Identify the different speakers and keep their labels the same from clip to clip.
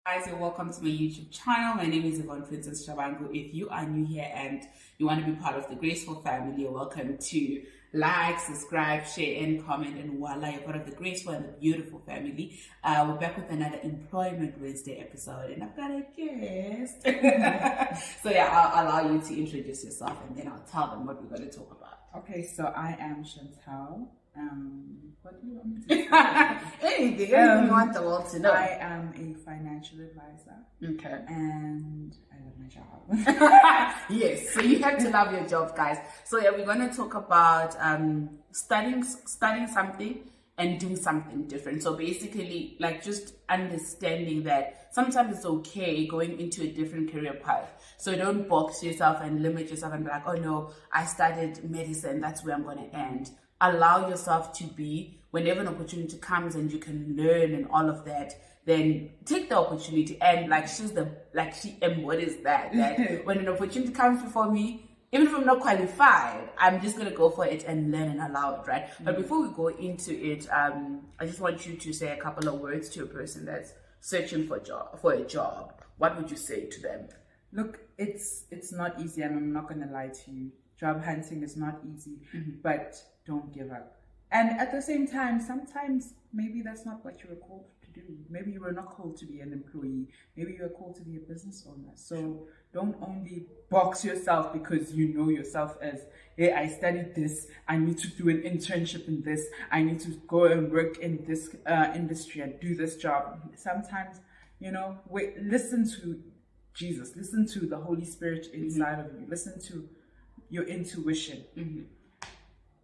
Speaker 1: Guys, and welcome to my YouTube channel. My name is Yvonne Princess Shabangu. If you are new here and you want to be part of the Graceful family, you're welcome to like, subscribe, share, and comment. And voila, you're part of the Graceful and the beautiful family. We're back with another Employment Wednesday episode, and I've got a guest. So yeah, I'll allow you to introduce yourself, and then I'll tell them what we're going to talk about.
Speaker 2: Okay, so I am Chantal. What do you want me to say?
Speaker 1: Anything you want the world to know.
Speaker 2: I am a financial advisor.
Speaker 1: Okay.
Speaker 2: And I love my job.
Speaker 1: Yes, so you have to love your job, guys. So yeah, we're going to talk about studying something and doing something different. So basically, like, just understanding that sometimes it's okay going into a different career path. So don't box yourself and limit yourself and be like, oh no, I studied medicine, that's where I'm going to end. Allow yourself to be, whenever an opportunity comes and you can learn and all of that, then take the opportunity. And like what is that? That when an opportunity comes before me, even if I'm not qualified, I'm just going to go for it and learn and allow it, right? But before we go into it, I just want you to say a couple of words to a person that's searching for a job. What would you say to them?
Speaker 2: Look, it's not easy, and I'm not going to lie to you. Job hunting is not easy, but don't give up. And at the same time, sometimes maybe that's not what you were called to do. Maybe you were not called to be an employee. Maybe you were called to be a business owner. So don't only box yourself because you know yourself as, hey, I studied this, I need to do an internship in this, I need to go and work in this industry and do this job. Sometimes, listen to Jesus, listen to the Holy Spirit inside of you, listen to your intuition.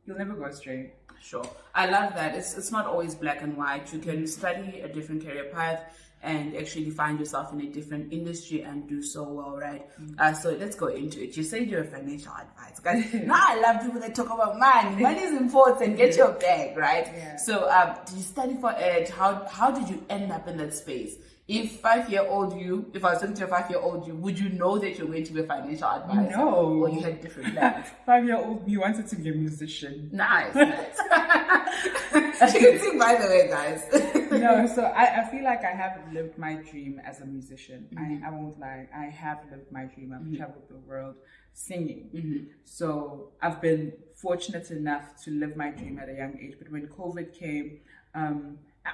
Speaker 2: You'll never go astray.
Speaker 1: Sure. I love that. It's not always black and white. You can study a different career path and actually find yourself in a different industry and do so well, right? So let's go into it. You said you're a financial advisor. Guys, now I love people that talk about money. Money is important. Get your bag, right? Yeah. So did you study for it? How did you end up in that space? If I was talking to a 5-year-old you, would you know that you're going to be a financial advisor?
Speaker 2: No.
Speaker 1: Or you had different plans?
Speaker 2: 5-year-old me wanted to be a musician.
Speaker 1: Nice. She can sing, by the way, guys.
Speaker 2: No, so I feel like I have lived my dream as a musician. I won't lie. I have lived my dream. I've traveled the world singing. So I've been fortunate enough to live my dream at a young age. But when COVID came,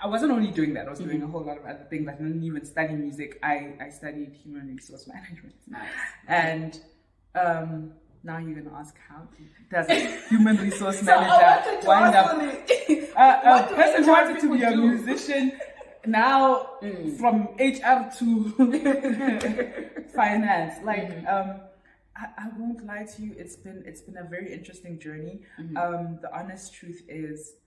Speaker 2: I wasn't only doing that, I was doing a whole lot of other things. I didn't even study music. I studied human resource management.
Speaker 1: Nice.
Speaker 2: And now you're going to ask, how does a human resource manager wind up? A person who wanted to be a musician, now from HR to finance. I won't lie to you, it's been a very interesting journey. The honest truth is,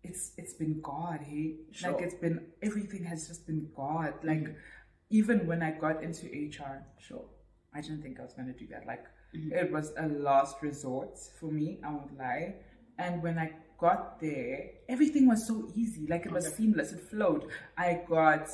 Speaker 2: it's been God, hey? Sure. Like, everything has just been God. Like, even when I got into HR, I didn't think I was going to do that. Like, it was a last resort for me, I won't lie. And when I got there, everything was so easy. Like, it was seamless, it flowed. I got,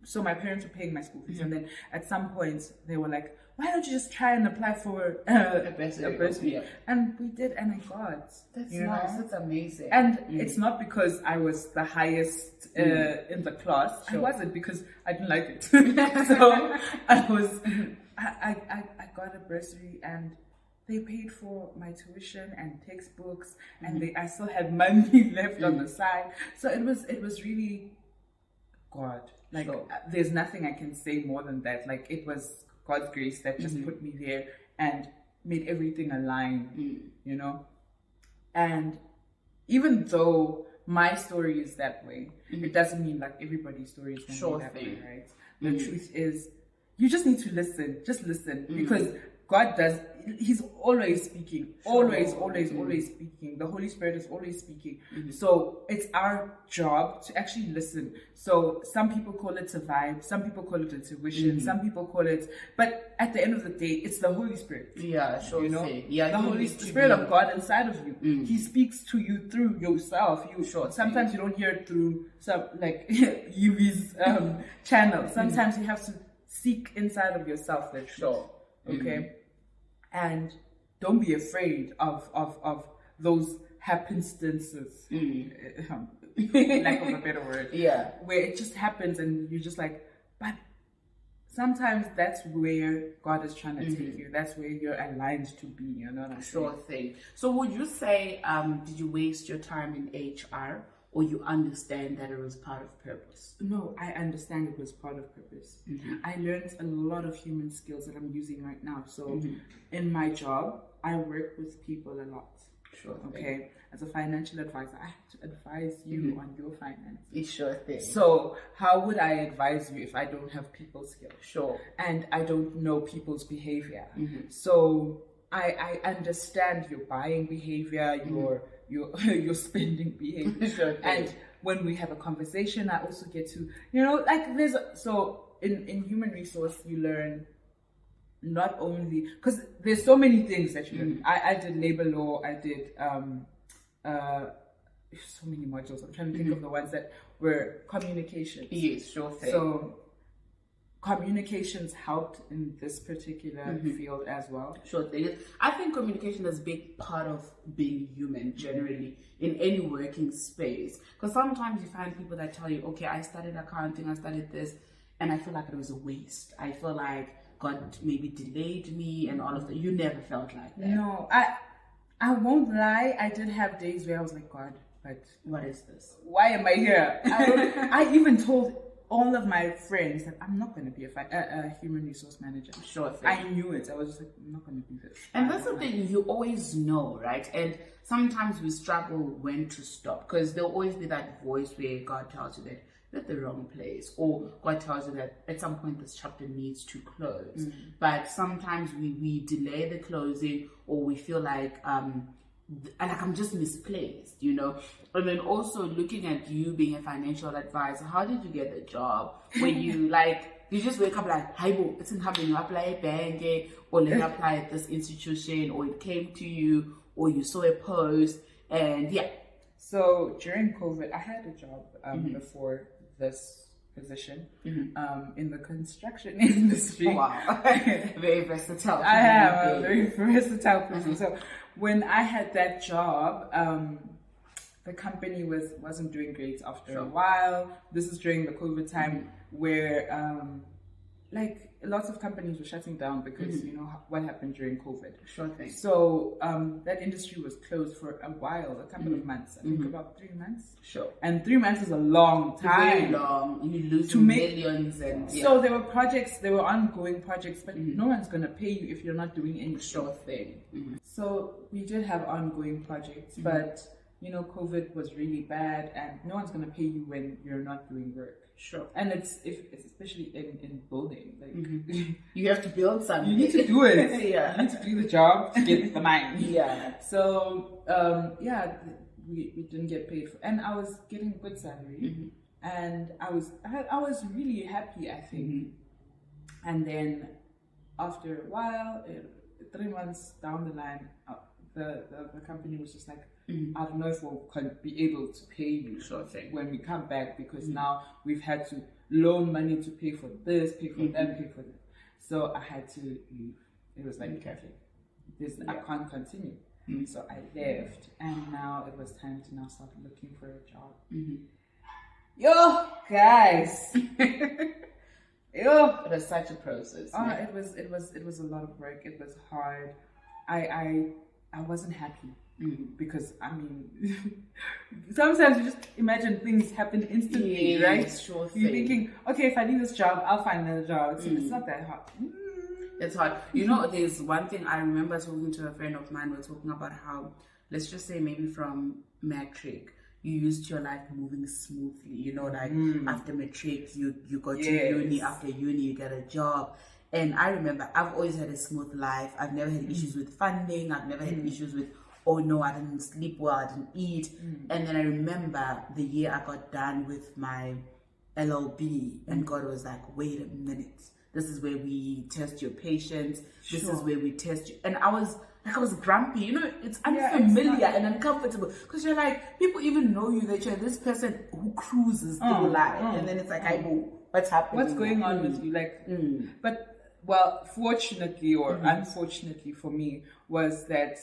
Speaker 2: so my parents were paying my school fees, and then at some point they were like, why don't you just try and apply for a bursary? Yeah. And we did, and I got.
Speaker 1: That's nice. That's amazing.
Speaker 2: And it's not because I was the highest in the class. Sure. I wasn't, because I didn't like it. So I got a bursary, and they paid for my tuition and textbooks, and I still had money left on the side. So it was really God. Like, there's nothing I can say more than that. Like, it was God's grace that just put me there and made everything align, And even though my story is that way, it doesn't mean like everybody's story is going to be that way, right? The truth is, you just need to listen. Just listen, because God He's always speaking, always speaking. The Holy Spirit is always speaking. So it's our job to actually listen. So some people call it a vibe, some people call it intuition, some people call it, but at the end of the day, it's the Holy Spirit.
Speaker 1: Yeah, sure.
Speaker 2: The Holy Spirit of God inside of you. He speaks to you through yourself. Sometimes you don't hear it through some like UV's channel. Sometimes you have to seek inside of yourself the truth. Okay. And don't be afraid of those happenstances. lack of a better word.
Speaker 1: Yeah.
Speaker 2: Where it just happens and you're just like, but sometimes that's where God is trying to take you. That's where you're aligned to be, you know what I'm saying?
Speaker 1: Sure thing. So would you say, did you waste your time in HR, or you understand that it was part of purpose?
Speaker 2: No, I understand it was part of purpose. I learned a lot of human skills that I'm using right now. So in my job, I work with people a lot.
Speaker 1: Sure.
Speaker 2: Okay. As a financial advisor, I have to advise you on your finances.
Speaker 1: Sure thing.
Speaker 2: So how would I advise you if I don't have people skills?
Speaker 1: Sure.
Speaker 2: And I don't know people's behavior. So I understand your buying behavior, your spending behavior.
Speaker 1: Sure thing.
Speaker 2: And when we have a conversation, I also get to, like in human resource, you learn not only, because there's so many things that you learn. I did labor law, I did so many modules. I'm trying to think of the ones that were communications.
Speaker 1: Yes, sure thing.
Speaker 2: So communications helped in this particular field as well.
Speaker 1: Sure thing. I think communication is a big part of being human generally in any working space. Because sometimes you find people that tell you, okay, I studied accounting, I studied this, and I feel like it was a waste. I feel like God maybe delayed me and all of that. You never felt like that.
Speaker 2: No, I won't lie. I did have days where I was like, God, but
Speaker 1: what is this?
Speaker 2: Why am I here? I even told all of my friends that I'm not going to be a human resource manager.
Speaker 1: Sure thing.
Speaker 2: I knew it. I was just like, I'm not going to do this.
Speaker 1: And that's the thing, you always know, right? And sometimes we struggle when to stop, because there'll always be that voice where God tells you that you're at the wrong place, or God tells you that at some point this chapter needs to close. But sometimes we delay the closing, or we feel like I'm just misplaced, And then also looking at you being a financial advisor, how did you get the job? When you you just wake up like, hi bo, it's in happening, you apply a bank, or let apply at this institution, or it came to you, or you saw a post, and yeah.
Speaker 2: So during COVID, I had a job before this position in the construction industry.
Speaker 1: Wow. Very versatile.
Speaker 2: I am a very versatile person. So when I had that job, the company wasn't doing great after a while. This is during the COVID time where lots of companies were shutting down because what happened during COVID.
Speaker 1: Sure thing.
Speaker 2: So that industry was closed for a while, a couple of months. I think about 3 months.
Speaker 1: Sure.
Speaker 2: And 3 months is a long time.
Speaker 1: Very long. You lose millions and
Speaker 2: So there were ongoing projects, but no one's gonna pay you if you're not doing any.
Speaker 1: Sure thing.
Speaker 2: So we did have ongoing projects, but COVID was really bad, and no one's gonna pay you when you're not doing work.
Speaker 1: Sure.
Speaker 2: And it's especially in building,
Speaker 1: you have to build something.
Speaker 2: You need to do it.
Speaker 1: Yeah.
Speaker 2: You need to do the job to get the money.
Speaker 1: Yeah.
Speaker 2: So we didn't get paid and I was getting a good salary, and I was really happy, I think. And then after a while, 3 months down the line, the company was just like, I don't know if we'll be able to pay you when we come back, because now we've had to loan money to pay for this, pay for that, pay for that. So I had to leave. It was like, okay, I can't continue. So I left, and now it was time to now start looking for a job. Yo, guys.
Speaker 1: It was such a process.
Speaker 2: Oh, it was a lot of work. It was hard. I wasn't happy. Because sometimes you just imagine things happen instantly, right?
Speaker 1: Sure thing.
Speaker 2: You're thinking, okay, if I leave this job, I'll find another job. It's not that hard.
Speaker 1: It's hard. There's one thing I remember talking to a friend of mine. We're talking about how, let's just say maybe from matric, you used your life moving smoothly. After matric, you go to uni. After uni, you get a job. And I remember I've always had a smooth life. I've never had issues with funding. I've never had issues with, oh no, I didn't sleep well, I didn't eat. And then I remember the year I got done with my LLB, and God was like, wait a minute. This is where we test your patience. This is where we test you. And I was grumpy. It's unfamiliar and uncomfortable, because you're like, people even know you that you're this person who cruises through life. And then it's like, what's happening?
Speaker 2: What's going on with you? But, well, fortunately or unfortunately for me, was that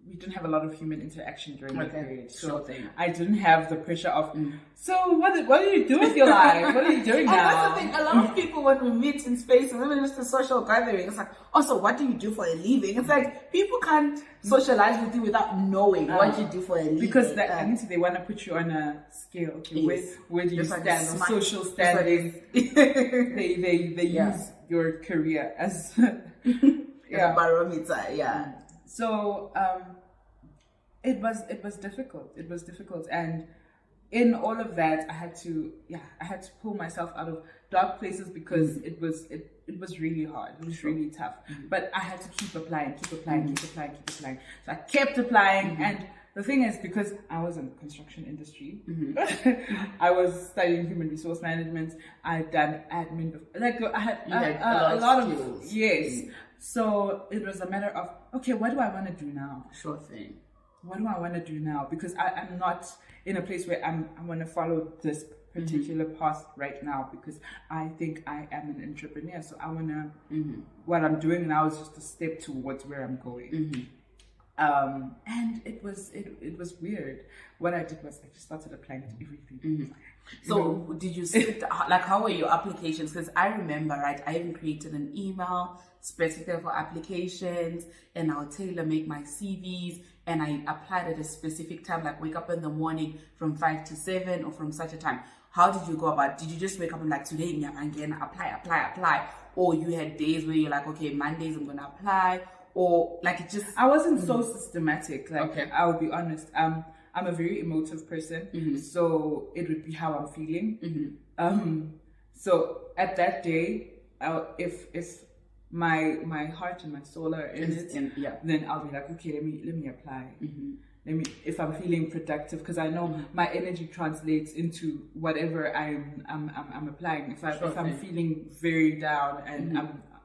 Speaker 2: we didn't have a lot of human interaction during that period. So
Speaker 1: sure thing.
Speaker 2: I didn't have the pressure of, so what do you do with your life? What are you doing now?
Speaker 1: And that's the thing, a lot of people when we meet in spaces, even just a social gathering, it's like, also, what do you do for a living? It's like, people can't socialize with you without knowing what you do for a living.
Speaker 2: Because they want to put you on a scale. Okay,
Speaker 1: Yes.
Speaker 2: where do you
Speaker 1: Just like
Speaker 2: stand on
Speaker 1: smart-
Speaker 2: social standing? They use your career as
Speaker 1: a barometer, yeah.
Speaker 2: So it was difficult. It was difficult, and in all of that, I had to pull myself out of dark places because it was really hard. It was really tough. But I had to keep applying. So I kept applying, and the thing is, because I was in the construction industry, I was studying human resource management. I'd done admin. I had a lot of skills. Yes. So it was a matter of, okay, what do I want to do now?
Speaker 1: Sure thing.
Speaker 2: What do I want to do now? Because I'm not in a place where I want to follow this particular path right now, because I think I am an entrepreneur. So I want to, what I'm doing now is just a step towards where I'm going. And it was weird. What I did was I just started applying to everything.
Speaker 1: So did you sit, like, how were your applications? Because I remember, right, I even created an email specifically for applications, and I'll tailor make my CVs, and I applied at a specific time, like wake up in the morning from 5 to 7 or from such a time. How did you go about it? Did you just wake up and like, today I'm going to apply? Or you had days where you're like, okay, Mondays I'm going to apply? Or like it just...
Speaker 2: I wasn't so systematic, like, I'll be honest. I'm a very emotive person, so it would be how I'm feeling. So at that day, if my heart and my soul are in it, then I'll be like, okay, let me apply. If I'm feeling productive, because I know my energy translates into whatever I'm applying. If I'm feeling very down and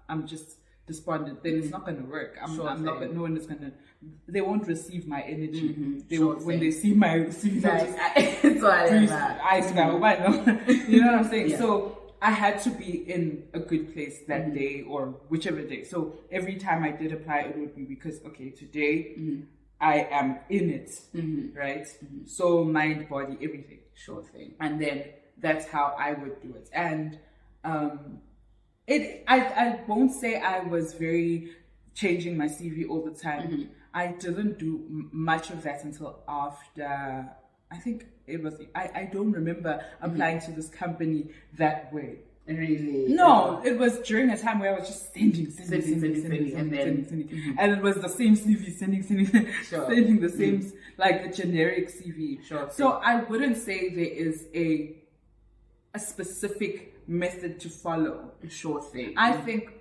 Speaker 2: I'm just despondent, then it's not going to work. No one is going to. They won't receive my energy. When they see my CV, you know what I'm saying? So I had to be in a good place that day or whichever day. So every time I did apply, it would be because, okay, today I am in it, right? Soul, mind, body, everything.
Speaker 1: Sure thing.
Speaker 2: And then that's how I would do it. And I won't say I was very changing my CV all the time. I didn't do much of that until after, I think it was, I don't remember applying to this company that way.
Speaker 1: Really?
Speaker 2: No, it was during a time where I was just sending, and it was the same CV, sending the same, like the generic CV. So I wouldn't say there is a specific method to follow.
Speaker 1: Sure thing.
Speaker 2: I think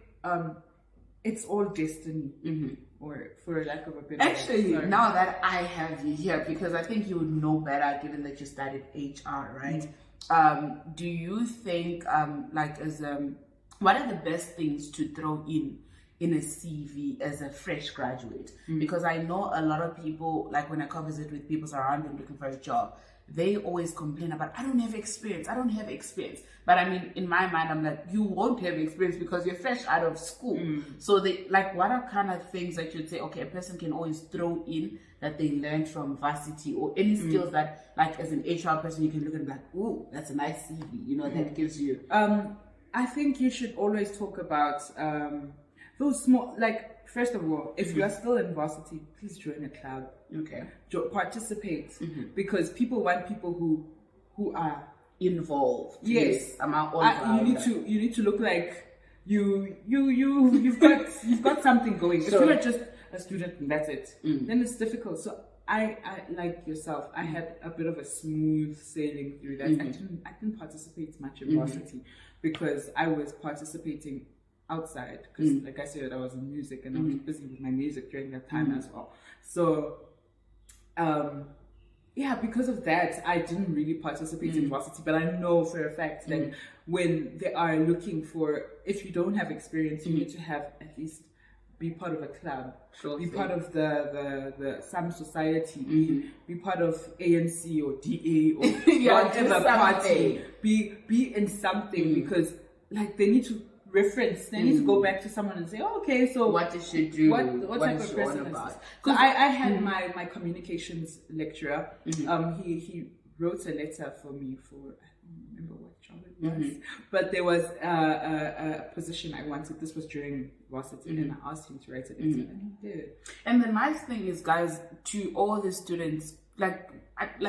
Speaker 2: it's all destiny, or for lack of a better
Speaker 1: word. Now that I have you here, because I think you would know better given that you studied HR, right? Do you think what are the best things to throw in a CV as a fresh graduate? Because I know a lot of people, like when I come visit with people surrounding me looking for a job, they always complain about, I don't have experience. But I mean, in my mind, I'm like, you won't have experience because you're fresh out of school. So what are kind of things that you'd say, okay, a person can always throw in that they learned from varsity, or any skills that, like, as an HR person, you can look at and be like, ooh, that's a nice CV, that gives you.
Speaker 2: I think you should always talk about those small, like, first of all, if you are still in varsity, please join a club.
Speaker 1: Okay.
Speaker 2: Participate, because people want people who are
Speaker 1: involved.
Speaker 2: Yes. You need to look like you've got something going. If you're just a student and that's it, then it's difficult. So I like yourself, I had a bit of a smooth sailing through that. I didn't participate much in varsity because I was participating outside, because like I said, I was in music and I was busy with my music during that time as well. So because of that, I didn't really participate in varsity, but I know for a fact that when they are looking for, if you don't have experience, you need to have at least be part of a club, be part of the some society, be part of ANC or DA or whatever party, be in something, because like they need to reference. They need to go back to someone and say, oh, okay, so
Speaker 1: what did she do?
Speaker 2: What type of person is this? So I had my communications lecturer. He wrote a letter for me for, I don't remember what job it was, but there was a position I wanted. This was during Versatility, and I asked him to write a letter, and he did.
Speaker 1: And the nice thing is, guys, to all the students, like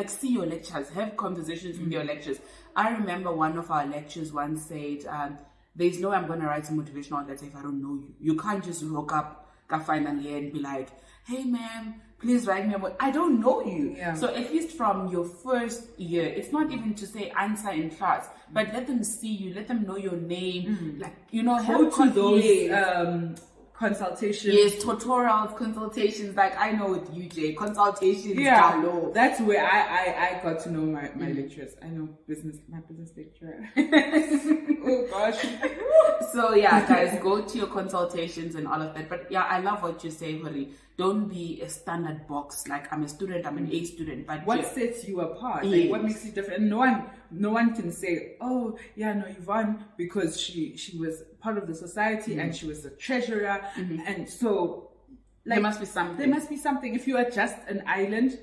Speaker 1: see your lectures, have conversations with your lecturers. I remember one of our lecturers once said, there's no way I'm going to write a motivational letter if I don't know you. You can't just rock up finally and be like, hey ma'am, please write me about, I don't know you.
Speaker 2: Yeah.
Speaker 1: So at least from your first year, it's not even to say answer in class, but let them see you, let them know your name, like, you know,
Speaker 2: go to those consultations.
Speaker 1: Yes, tutorials, consultations, like I know with UJ, consultations,
Speaker 2: yeah,
Speaker 1: galore.
Speaker 2: That's where I got to know my lecturers. I know my business lecturer. Oh gosh.
Speaker 1: So yeah, guys, go to your consultations and all of that. But yeah, I love what you say, Hori. Don't be a standard box. Like, I'm a student, I'm an A student. But
Speaker 2: what sets you apart?
Speaker 1: Yes.
Speaker 2: Like, what makes you different? And no one can say, oh yeah, no, Yvonne, because she was part of the society and she was the treasurer, and so like,
Speaker 1: there must be something.
Speaker 2: There must be something. If you are just an island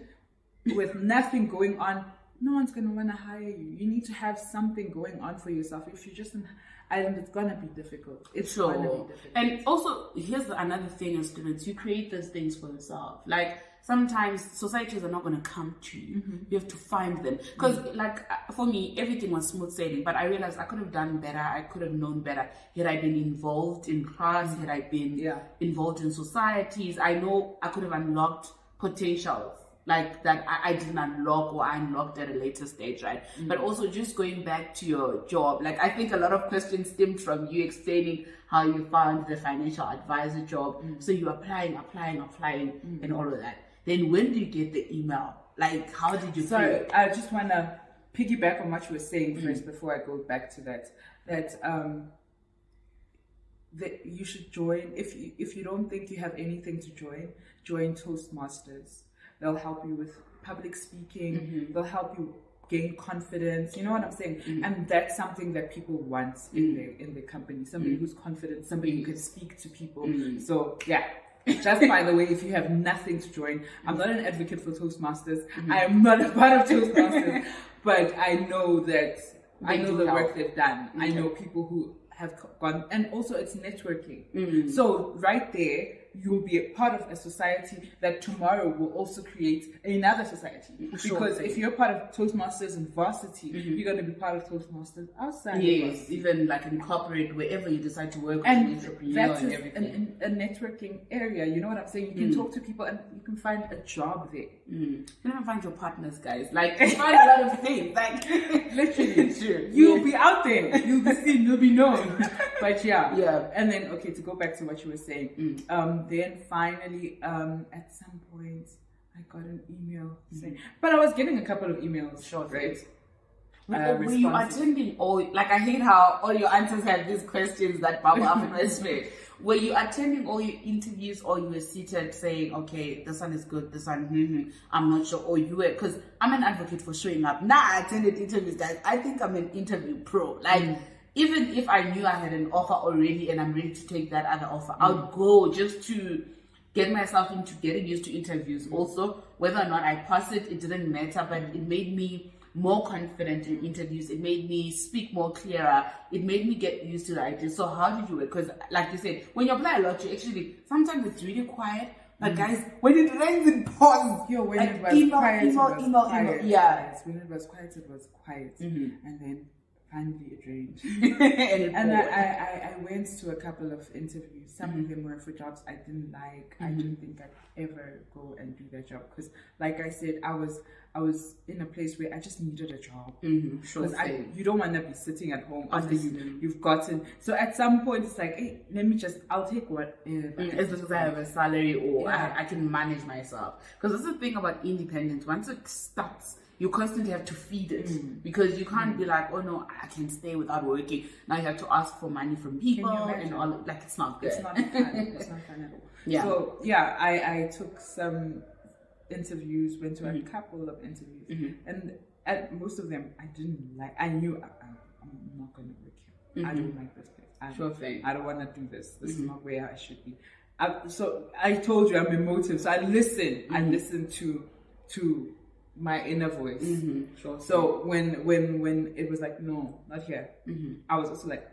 Speaker 2: with nothing going on, no one's gonna want to hire you. You need to have something going on for yourself. If you're just an island, it's gonna be difficult. It's gonna be difficult.
Speaker 1: And also, here's another thing as students, you create those things for yourself. Like, sometimes societies are not going to come to you. You have to find them. Because, like, for me, everything was smooth sailing, but I realized I could have done better. I could have known better. Had I been involved in class, had I been involved in societies, I know I could have unlocked potentials like that I didn't unlock, or I unlocked at a later stage, right? But also, just going back to your job, like, I think a lot of questions stemmed from you explaining how you found the financial advisor job. So you're applying, and all of that. Then when do you get the email? Like, how did you feel?
Speaker 2: I just want to piggyback on what you were saying first before I go back to that you should join, if you don't think you have anything to join Toastmasters. They'll help you with public speaking. They'll help you gain confidence. You know what I'm saying? And that's something that people want in their company. Somebody who's confident, somebody who can speak to people. So yeah. Just by the way, if you have nothing to join, I'm not an advocate for Toastmasters. I am not a part of Toastmasters, but I know that I know the work they've done. I know people who have gone, and also it's networking. So right there, you'll be a part of a society that tomorrow will also create another society. Because if you're part of Toastmasters and Varsity, you're going to be part of Toastmasters outside.
Speaker 1: Yes, even like in corporate, wherever you decide to work with an entrepreneur and everything.
Speaker 2: A networking area, you know what I'm saying? You can talk to people and you can find a job there.
Speaker 1: You don't even find your partners, guys. Like, you find a lot of things. Like,
Speaker 2: literally, you'll be out there. You'll be seen. You'll be known. But yeah. And then, okay, to go back to what you were saying. Then finally, at some point, I got an email saying, but I was getting a couple of emails, right?
Speaker 1: Were you attending all, like, I hate how all your answers have these questions that bubble up in my spirit. Were you attending all your interviews, or you were seated saying, okay, this one is good, this one, I'm not sure, or you were, because I'm an advocate for showing up. Now I attended interviews, guys. I think I'm an interview pro. Like, even if I knew I had an offer already and I'm ready to take that other offer, I would go just to get myself into getting used to interviews. Also, whether or not I pass it, it didn't matter, but it made me more confident in interviews. It made me speak more clearer. It made me get used to the idea. So how did you work? Because like you said, when you apply a lot, you actually, sometimes it's really quiet, but guys, when it rains, it pours.
Speaker 2: Yo, when
Speaker 1: like,
Speaker 2: it was quiet,
Speaker 1: email. Yeah.
Speaker 2: Yes, when it was quiet. And then finally it rained.
Speaker 1: and
Speaker 2: I went to a couple of interviews. Some of them were for jobs I didn't like. I didn't think I'd ever go and do that job, because like I said, I was in a place where I just needed a job. Because you don't want to be sitting at home after you've gotten. So at some point it's like, hey, I'll take what.
Speaker 1: As long as I have a salary, or I can manage myself. Because that's the thing about independence. Once it starts, you constantly have to feed it, because you can't be like, oh no, I can stay without working. Now you have to ask for money from people and all. Like, it's not good.
Speaker 2: It's not fun. It's not fun at all.
Speaker 1: Yeah.
Speaker 2: So yeah, I took some interviews, went to a couple of interviews, and at most of them I didn't like. I knew I'm not going to work here. I don't like this place.
Speaker 1: Sure thing.
Speaker 2: I don't want to do this. This is not where I should be. So I told you I'm emotive. So I listen. I listen to my inner voice.
Speaker 1: Sure.
Speaker 2: So when it was like, no, not here, I was also like,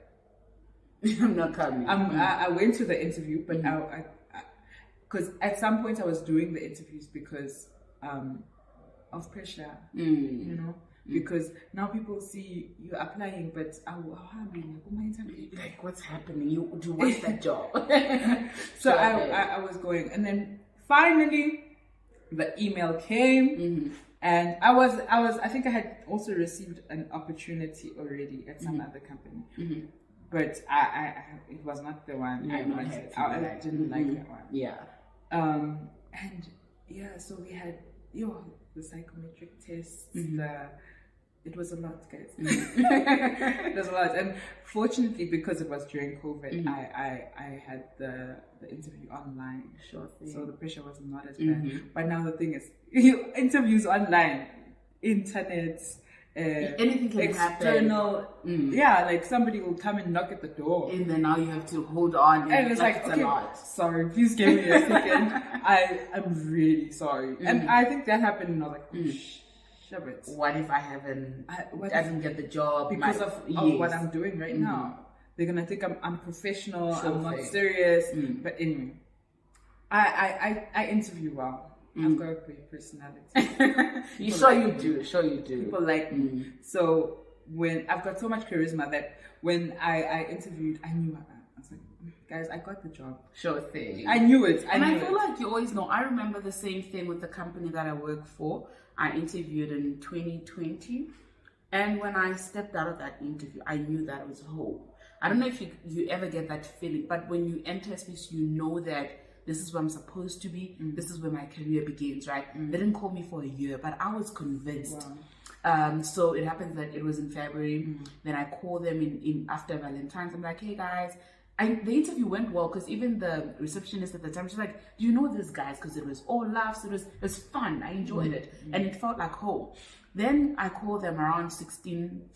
Speaker 1: I'm not coming.
Speaker 2: I went to the interview, but I because at some point I was doing the interviews because of pressure, you know. Because now people see you applying, but
Speaker 1: like, what's happening? You want that job?
Speaker 2: So I was going, and then finally the email came, and I think I had also received an opportunity already at some other company, but it was not the one I wanted. I didn't like that one.
Speaker 1: Yeah.
Speaker 2: And yeah, so we had the psychometric tests. It was a lot, guys. It was a lot, and fortunately, because it was during COVID, I had the interview online.
Speaker 1: Sure thing.
Speaker 2: So the pressure was not as bad. But now the thing is, interviews online, internet,
Speaker 1: anything can
Speaker 2: external,
Speaker 1: happen.
Speaker 2: Yeah, like somebody will come and knock at the door,
Speaker 1: and then now you have to hold on,
Speaker 2: and it's like, okay, sorry, please give me a second. I'm really sorry, and I think that happened, and I was like,
Speaker 1: what if I didn't get the job
Speaker 2: because of what I'm doing right now? They're gonna think I'm professional. I'm not serious. But anyway, I interview well. I've got a great personality.
Speaker 1: Sure you do.
Speaker 2: People like me. So when I've got so much charisma that when I interviewed, I knew. I was like, guys, I got the job.
Speaker 1: Sure thing.
Speaker 2: I knew it.
Speaker 1: I feel like you always know. I remember the same thing with the company that I work for. I interviewed in 2020, and when I stepped out of that interview, I knew that it was home. I don't know if you ever get that feeling, but when you enter a space, you know that this is where I'm supposed to be. This is where my career begins, right? They didn't call me for a year, but I was convinced. Wow. So it happens that it was in February. Then I called them in after Valentine's. I'm like, hey guys. The interview went well because even the receptionist at the time, she's like, do you know these guys? Because it was all laughs. It was fun. I enjoyed it. And it felt like home. Then I called them around 15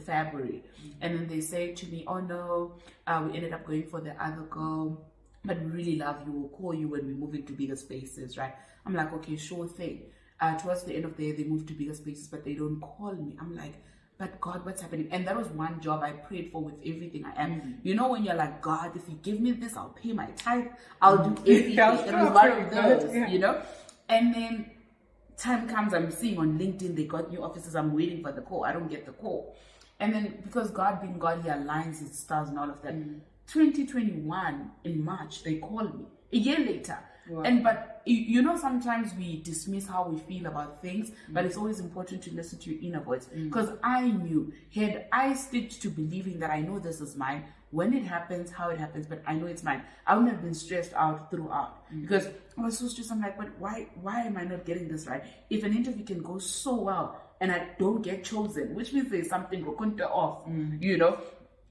Speaker 1: February. And then they say to me, oh no, we ended up going for the other girl. But we really love you. We'll call you when we move into bigger spaces, right? I'm like, okay, sure thing. Towards the end of the day, they moved to bigger spaces, but they don't call me. I'm like, but God, what's happening? And that was one job I prayed for with everything I am. You know, when you're like, God, if you give me this, I'll pay my tithe. I'll do everything. It was one of those, you know? And then time comes, I'm seeing on LinkedIn, they got new offices. I'm waiting for the call. I don't get the call. And then because God being God, he aligns his stars and all of that. 2021 in March, they called me a year later. Wow. But you know, sometimes we dismiss how we feel about things, but it's always important to listen to your inner voice. Because I knew, had I stitched to believing that I know this is mine, when it happens, how it happens, but I know it's mine, I wouldn't have been stressed out throughout. Because I was so stressed. I'm like, but why am I not getting this right? If an interview can go so well and I don't get chosen, which means there's something off, you know?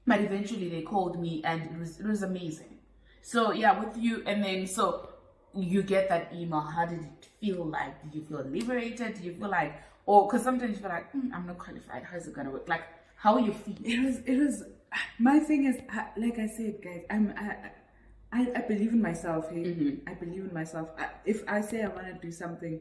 Speaker 1: But eventually they called me and it was amazing. So yeah, with you, and then so you get that email. How did it feel like? Did you feel liberated? Did you feel like, or because sometimes you feel like, I'm not qualified. How is it gonna work? Like, how you feel?
Speaker 2: It was. My thing is, like I said, guys, I believe in myself. Hey? I believe in myself. If I say I want to do something,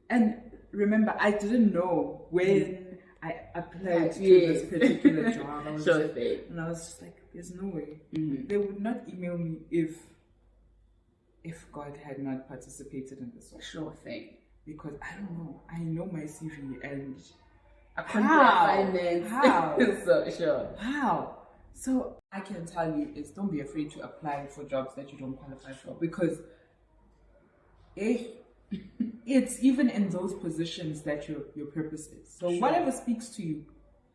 Speaker 2: and remember, I didn't know when I applied to this particular job. I was and I was just like, there's no way. They would not email me if God had not participated in this one.
Speaker 1: Sure thing.
Speaker 2: Because I don't know. I know my CV and
Speaker 1: how? So sure.
Speaker 2: How? So I can tell you is don't be afraid to apply for jobs that you don't qualify for, because it's even in those positions that your purpose is. So whatever speaks to you,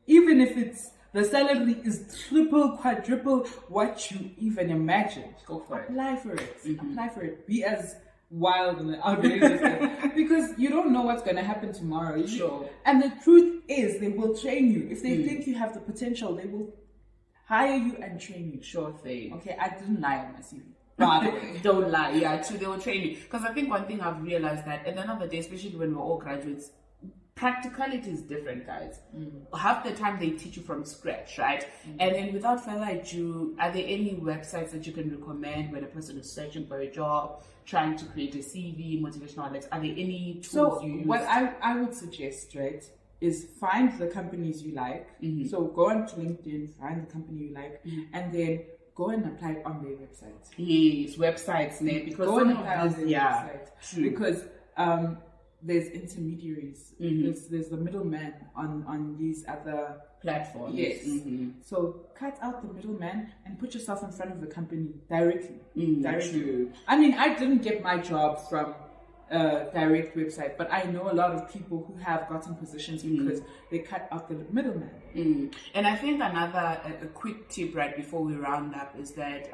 Speaker 2: even if it's the salary is triple, quadruple what you even imagine,
Speaker 1: go for it.
Speaker 2: Apply for it. Apply for it. Be as wild and outrageous because you don't know what's going to happen tomorrow.
Speaker 1: Sure.
Speaker 2: And the truth is, they will train you. If they think you have the potential, they will hire you and train you.
Speaker 1: Sure thing.
Speaker 2: Okay, I didn't lie on my CV. By the way.
Speaker 1: Don't lie. Yeah, true. They will train you. Because I think one thing I've realized that at the end of the day, especially when we're all graduates, practicality is different, guys. Half the time they teach you from scratch, right? And then without further ado, are there any websites that you can recommend when a person is searching for a job, trying to create a CV, motivational letters? Are there any tools you use?
Speaker 2: What I would suggest, right, is find the companies you like. So go onto LinkedIn, find the company you like, and then go and apply on their website.
Speaker 1: Yes, websites, because
Speaker 2: go and apply on their
Speaker 1: website.
Speaker 2: True. Because there's intermediaries. There's the middleman on these other
Speaker 1: platforms.
Speaker 2: Yes. So cut out the middleman and put yourself in front of the company directly.
Speaker 1: True.
Speaker 2: I mean, I didn't get my job from a direct website, but I know a lot of people who have gotten positions because they cut out the middleman.
Speaker 1: And I think another a quick tip right before we round up is that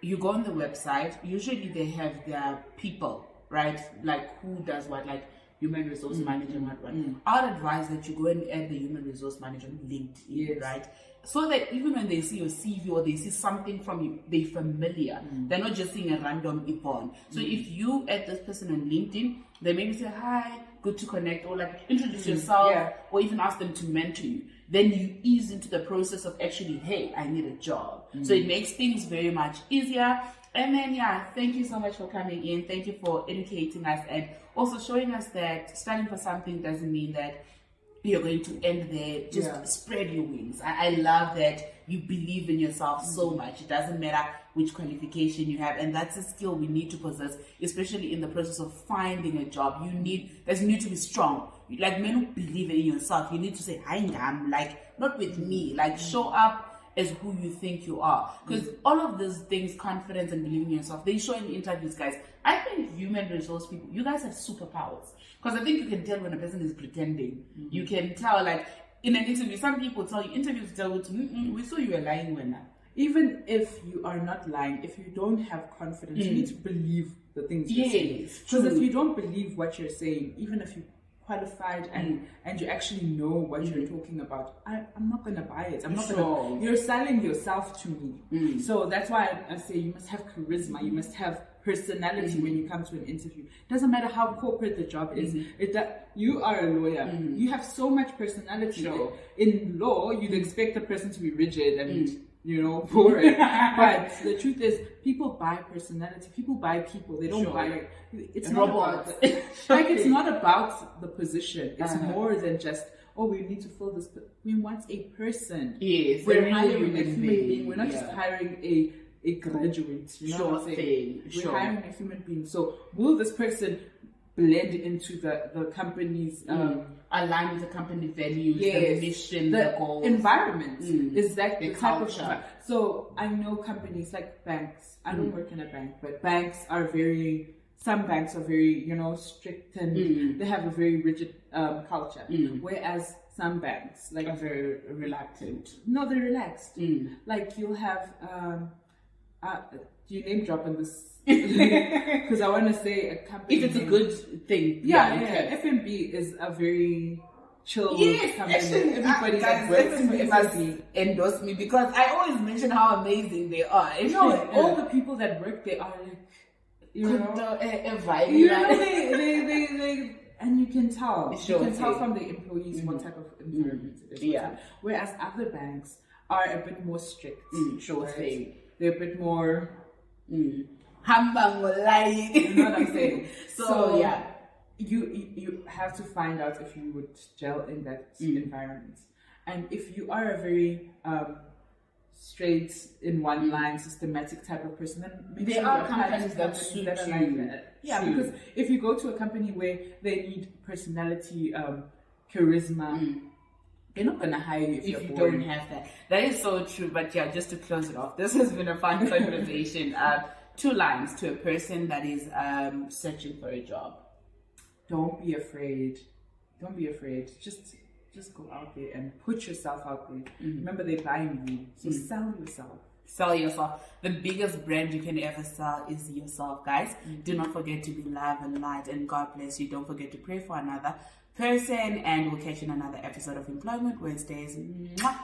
Speaker 1: you go on the website. Usually they have their people, right? Like who does what, like human resource manager, what. I'd advise that you go and add the human resource manager on LinkedIn, right? So that even when they see your CV or they see something from you, they're familiar. They're not just seeing a random icon. So if you add this person on LinkedIn, they maybe say, hi, good to connect, or like introduce yourself, or even ask them to mentor you. Then you ease into the process of actually, hey, I need a job. So it makes things very much easier. And then, thank you so much for coming in. Thank you for educating us and also showing us that studying for something doesn't mean that you're going to end there. Just spread your wings. I love that you believe in yourself so much. It doesn't matter which qualification you have, and that's a skill we need to possess, especially in the process of finding a job. You need to be strong. Like, men who believe in yourself, you need to say, I am, like, not with me. Like, show up as who you think you are, because all of these things, confidence and believing in yourself, they show in interviews, guys. I think human resource people, you guys have superpowers, because I think you can tell when a person is pretending. You can tell, like in an interview, some people tell you, interviews tell you, we saw you were lying when
Speaker 2: even if you are not lying, if you don't have confidence, you need to believe the things you're saying. Because if you don't believe what you're saying, even if you qualified and you actually know what you're talking about, I'm not gonna buy it. I'm not gonna. You're selling yourself to me. So that's why I say you must have charisma. You must have personality when you come to an interview. Doesn't matter how corporate the job is. You are a lawyer. You have so much personality. In law, you'd expect the person to be rigid and boring. But the truth is, people buy personality. People buy people. They don't buy. It's not about it's not about the position. It's more than just, we need to fill this. We want a person.
Speaker 1: Yes,
Speaker 2: we're hiring a human being. We're not just hiring a graduate. You know what I'm saying? We're hiring a human being. So will this person blend into the company's
Speaker 1: align with the company values, the mission, the goals,
Speaker 2: environment? Is that
Speaker 1: the
Speaker 2: type
Speaker 1: culture?
Speaker 2: Of so I know companies like banks. I don't work in a bank, but some banks are very strict and they have a very rigid culture, whereas some banks
Speaker 1: are very reluctant.
Speaker 2: No, they're relaxed. Like you'll have do you name drop in this? Because I want to say a company.
Speaker 1: If it's a good thing.
Speaker 2: FMB is a very chill company.
Speaker 1: Actually,
Speaker 2: everybody that works for
Speaker 1: FMB must endorse me, because I always mention how amazing they are.
Speaker 2: All the people that work there are like,
Speaker 1: vibe.
Speaker 2: They and you can tell. You can tell from the employees what type of environment it is. Whereas other banks are a bit more strict. They're a bit more
Speaker 1: Hambang like.
Speaker 2: You know what I'm saying? So you have to find out if you would gel in that environment. And if you are a very straight in one line, systematic type of person, then
Speaker 1: there are companies that suit
Speaker 2: you. Like that. Because if you go to a company where they need personality, charisma, they're not gonna hire you if you
Speaker 1: don't have that. That is so true. But just to close it off, this has been a fun conversation. 2 lines to a person that is searching for a job.
Speaker 2: Don't be afraid. Don't be afraid. Just go out there and put yourself out there. Remember, they're buying you, so sell yourself.
Speaker 1: Sell yourself. The biggest brand you can ever sell is yourself, guys. Do not forget to be love and light, and God bless you. Don't forget to pray for another person, and we'll catch you in another episode of Employment Wednesdays. Bye.